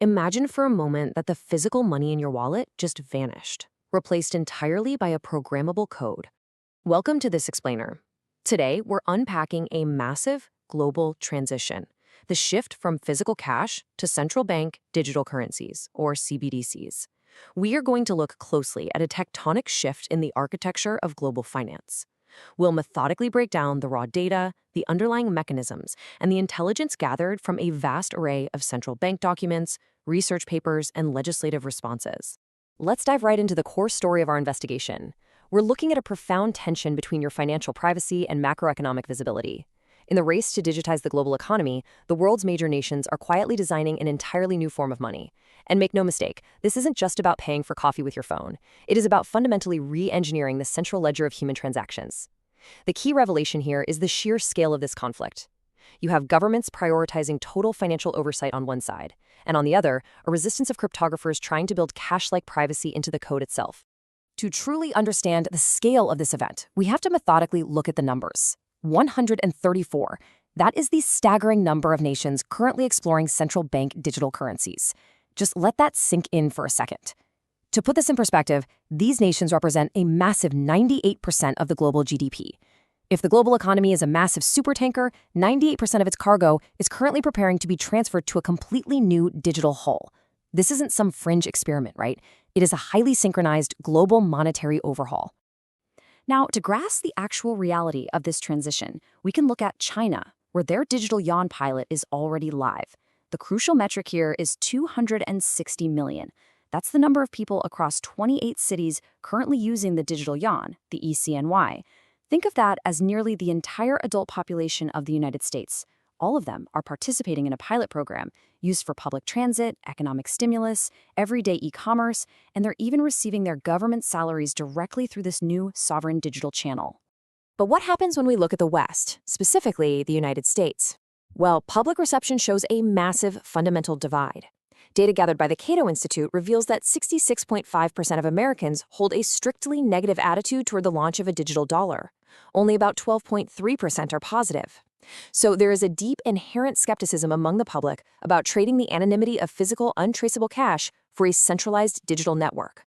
Imagine for a moment that the physical money in your wallet just vanished, replaced entirely by a programmable code. Welcome to this explainer. Today, we're unpacking a massive global transition, the shift from physical cash to central bank digital currencies, or CBDCs. We are going to look closely at a tectonic shift in the architecture of global finance. We'll methodically break down the raw data, the underlying mechanisms, and the intelligence gathered from a vast array of central bank documents, research papers, and legislative responses. Let's dive right into the core story of our investigation. We're looking at a profound tension between your financial privacy and macroeconomic visibility. In the race to digitize the global economy, the world's major nations are quietly designing an entirely new form of money. And make no mistake, this isn't just about paying for coffee with your phone. It is about fundamentally re-engineering the central ledger of human transactions. The key revelation here is the sheer scale of this conflict. You have governments prioritizing total financial oversight on one side, and on the other, a resistance of cryptographers trying to build cash-like privacy into the code itself. To truly understand the scale of this event, we have to methodically look at the numbers. 134. That is the staggering number of nations currently exploring central bank digital currencies. Just let that sink in for a second. To put this in perspective, these nations represent a massive 98% of the global GDP. If the global economy is a massive supertanker, 98% of its cargo is currently preparing to be transferred to a completely new digital hull. This isn't some fringe experiment, right? It is a highly synchronized global monetary overhaul. Now, to grasp the actual reality of this transition, we can look at China, where their digital yuan pilot is already live. The crucial metric here is 260 million. That's the number of people across 28 cities currently using the digital yuan, the ECNY. Think of that as nearly the entire adult population of the United States. All of them are participating in a pilot program used for public transit, economic stimulus, everyday e-commerce, and they're even receiving their government salaries directly through this new sovereign digital channel. But what happens when we look at the West, specifically the United States? Well, public reception shows a massive fundamental divide. Data gathered by the Cato Institute reveals that 66.5% of Americans hold a strictly negative attitude toward the launch of a digital dollar. Only about 12.3% are positive. So there is a deep inherent skepticism among the public about trading the anonymity of physical, untraceable cash for a centralized digital network.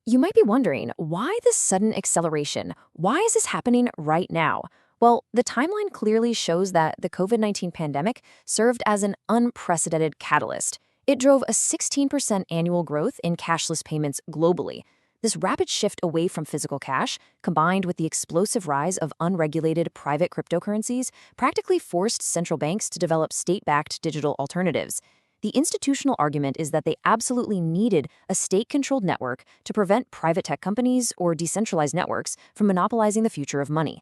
You might be wondering, why this sudden acceleration? Why is this happening right now? Well, the timeline clearly shows that the COVID-19 pandemic served as an unprecedented catalyst. It drove a 16% annual growth in cashless payments globally. This rapid shift away from physical cash, combined with the explosive rise of unregulated private cryptocurrencies, practically forced central banks to develop state-backed digital alternatives. The institutional argument is that they absolutely needed a state-controlled network to prevent private tech companies or decentralized networks from monopolizing the future of money.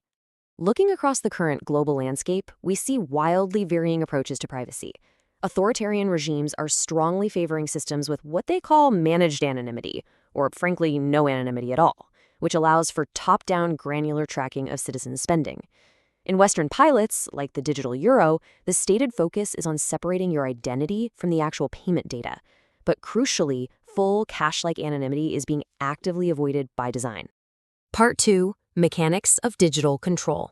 Looking across the current global landscape, we see wildly varying approaches to privacy. Authoritarian regimes are strongly favoring systems with what they call managed anonymity, or frankly, no anonymity at all, which allows for top-down granular tracking of citizen spending. In Western pilots, like the digital euro, the stated focus is on separating your identity from the actual payment data. But crucially, full cash-like anonymity is being actively avoided by design. Part 2. Mechanics of digital control.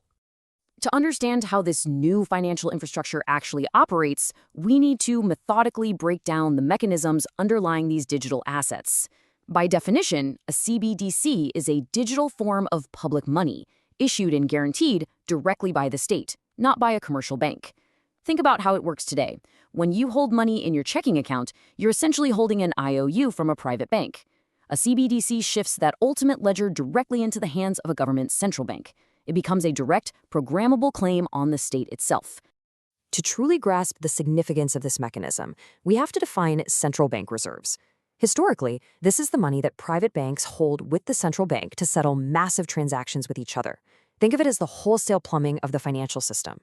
To understand how this new financial infrastructure actually operates, we need to methodically break down the mechanisms underlying these digital assets. By definition, a CBDC is a digital form of public money, issued and guaranteed directly by the state, not by a commercial bank. Think about how it works today. When you hold money in your checking account, you're essentially holding an IOU from a private bank. A CBDC shifts that ultimate ledger directly into the hands of a government central bank. It becomes a direct, programmable claim on the state itself. To truly grasp the significance of this mechanism, we have to define central bank reserves. Historically, this is the money that private banks hold with the central bank to settle massive transactions with each other. Think of it as the wholesale plumbing of the financial system.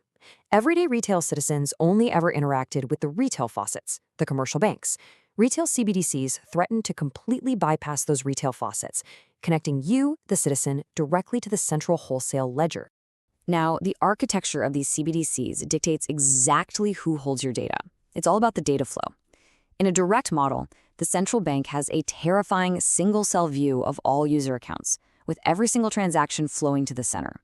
Everyday retail citizens only ever interacted with the retail faucets, the commercial banks. Retail CBDCs threaten to completely bypass those retail faucets, connecting you, the citizen, directly to the central wholesale ledger. Now, the architecture of these CBDCs dictates exactly who holds your data. It's all about the data flow. In a direct model, the central bank has a terrifying single-cell view of all user accounts, with every single transaction flowing to the center.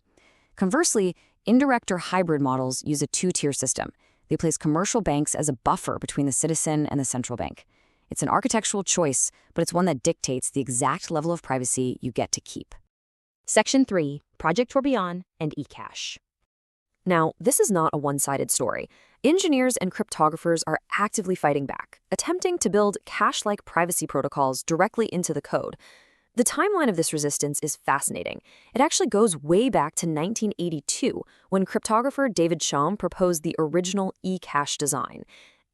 Conversely, indirect or hybrid models use a two-tier system. They place commercial banks as a buffer between the citizen and the central bank. It's an architectural choice, but it's one that dictates the exact level of privacy you get to keep. Section 3, Project Tourbillon and eCash. Now, this is not a one-sided story. Engineers and cryptographers are actively fighting back, attempting to build cash-like privacy protocols directly into the code. The timeline of this resistance is fascinating. It actually goes way back to 1982, when cryptographer David Chaum proposed the original eCash design.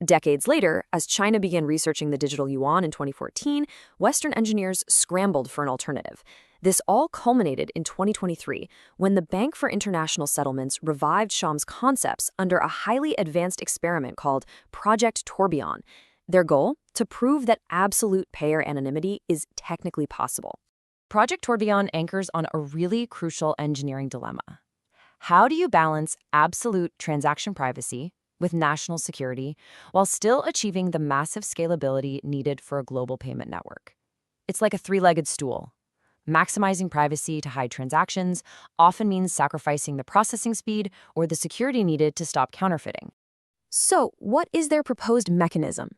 Decades later, as China began researching the digital yuan in 2014, Western engineers scrambled for an alternative. This all culminated in 2023, when the Bank for International Settlements revived Chaum's concepts under a highly advanced experiment called Project Tourbillon. Their goal? To prove that absolute payer anonymity is technically possible. Project Tourbillon anchors on a really crucial engineering dilemma. How do you balance absolute transaction privacy with national security while still achieving the massive scalability needed for a global payment network? It's like a three-legged stool. Maximizing privacy to hide transactions often means sacrificing the processing speed or the security needed to stop counterfeiting. So, what is their proposed mechanism?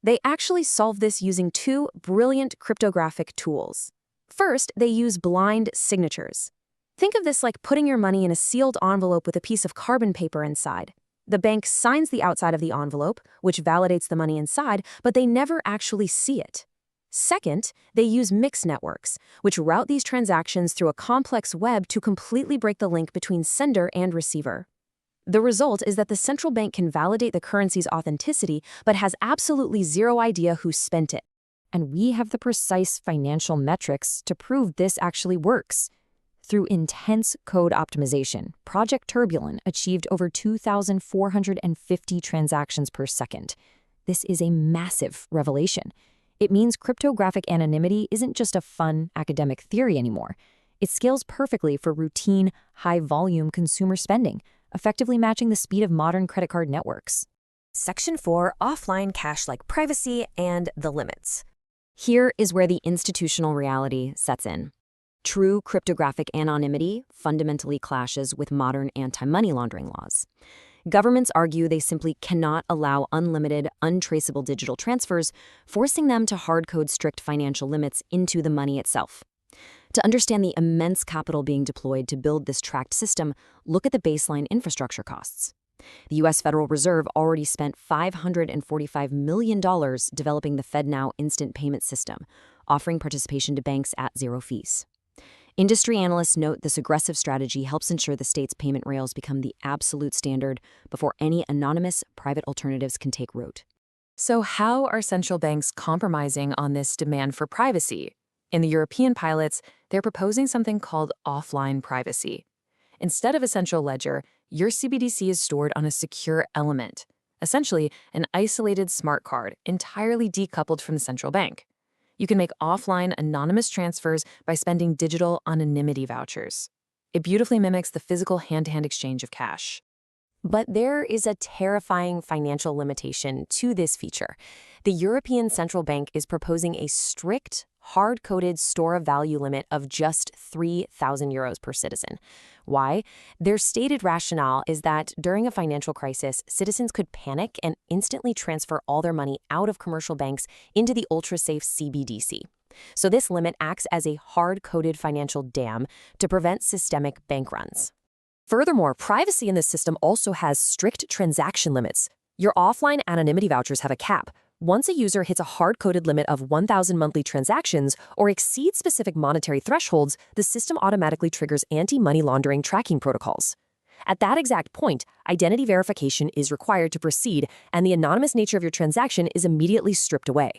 They actually solve this using two brilliant cryptographic tools. First, they use blind signatures. Think of this like putting your money in a sealed envelope with a piece of carbon paper inside. The bank signs the outside of the envelope, which validates the money inside, but they never actually see it. Second, they use mixed networks, which route these transactions through a complex web to completely break the link between sender and receiver. The result is that the central bank can validate the currency's authenticity, but has absolutely zero idea who spent it. And we have the precise financial metrics to prove this actually works. Through intense code optimization, Project Tourbillon achieved over 2,450 transactions per second. This is a massive revelation. It means cryptographic anonymity isn't just a fun academic theory anymore. It scales perfectly for routine, high-volume consumer spending, effectively matching the speed of modern credit card networks. Section 4, Offline Cash-like Privacy and the Limits. Here is where the institutional reality sets in. True cryptographic anonymity fundamentally clashes with modern anti-money laundering laws. Governments argue they simply cannot allow unlimited, untraceable digital transfers, forcing them to hard-code strict financial limits into the money itself. To understand the immense capital being deployed to build this tracked system, look at the baseline infrastructure costs. The U.S. Federal Reserve already spent $545 million developing the FedNow instant payment system, offering participation to banks at zero fees. Industry analysts note this aggressive strategy helps ensure the state's payment rails become the absolute standard before any anonymous private alternatives can take root. So how are central banks compromising on this demand for privacy? In the European pilots, they're proposing something called offline privacy. Instead of a central ledger, your CBDC is stored on a secure element, essentially an isolated smart card entirely decoupled from the central bank. You can make offline anonymous transfers by spending digital anonymity vouchers. It beautifully mimics the physical hand-to-hand exchange of cash. But there is a terrifying financial limitation to this feature. The European Central Bank is proposing a strict, hard-coded store of value limit of just 3,000 euros per citizen. Why? Their stated rationale is that during a financial crisis, citizens could panic and instantly transfer all their money out of commercial banks into the ultra-safe CBDC. So this limit acts as a hard-coded financial dam to prevent systemic bank runs. Furthermore, privacy in this system also has strict transaction limits. Your offline anonymity vouchers have a cap. Once a user hits a hard-coded limit of 1,000 monthly transactions or exceeds specific monetary thresholds, the system automatically triggers anti-money laundering tracking protocols. At that exact point, identity verification is required to proceed, and the anonymous nature of your transaction is immediately stripped away.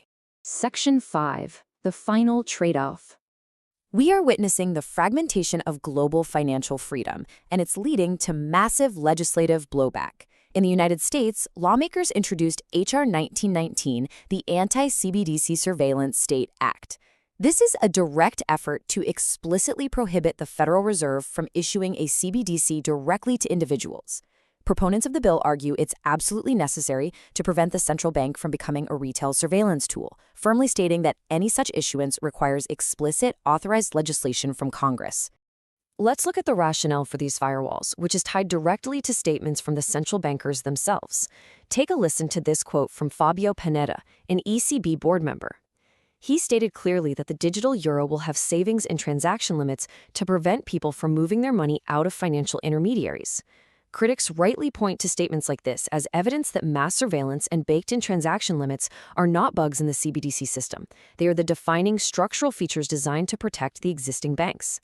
Section 5. The final trade-off. We are witnessing the fragmentation of global financial freedom, and it's leading to massive legislative blowback. In the United States, lawmakers introduced H.R. 1919, the Anti-CBDC Surveillance State Act. This is a direct effort to explicitly prohibit the Federal Reserve from issuing a CBDC directly to individuals. Proponents of the bill argue it's absolutely necessary to prevent the central bank from becoming a retail surveillance tool, firmly stating that any such issuance requires explicit, authorized legislation from Congress. Let's look at the rationale for these firewalls, which is tied directly to statements from the central bankers themselves. Take a listen to this quote from Fabio Panetta, an ECB board member. He stated clearly that the digital euro will have savings and transaction limits to prevent people from moving their money out of financial intermediaries. Critics rightly point to statements like this as evidence that mass surveillance and baked-in transaction limits are not bugs in the CBDC system. They are the defining structural features designed to protect the existing banks.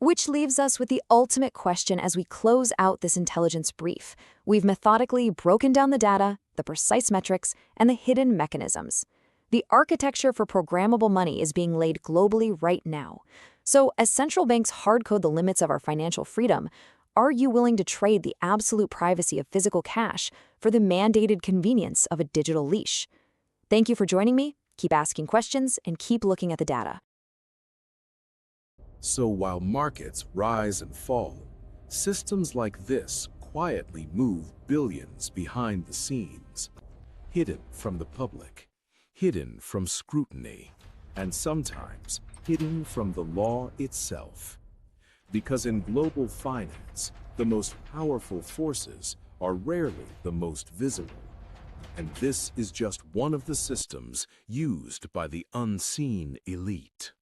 Which leaves us with the ultimate question as we close out this intelligence brief. We've methodically broken down the data, the precise metrics, and the hidden mechanisms. The architecture for programmable money is being laid globally right now. So, as central banks hard-code the limits of our financial freedom, are you willing to trade the absolute privacy of physical cash for the mandated convenience of a digital leash? Thank you for joining me. Keep asking questions and keep looking at the data. So while markets rise and fall, systems like this quietly move billions behind the scenes, hidden from the public, hidden from scrutiny, and sometimes hidden from the law itself. Because in global finance, the most powerful forces are rarely the most visible. And this is just one of the systems used by the unseen elite.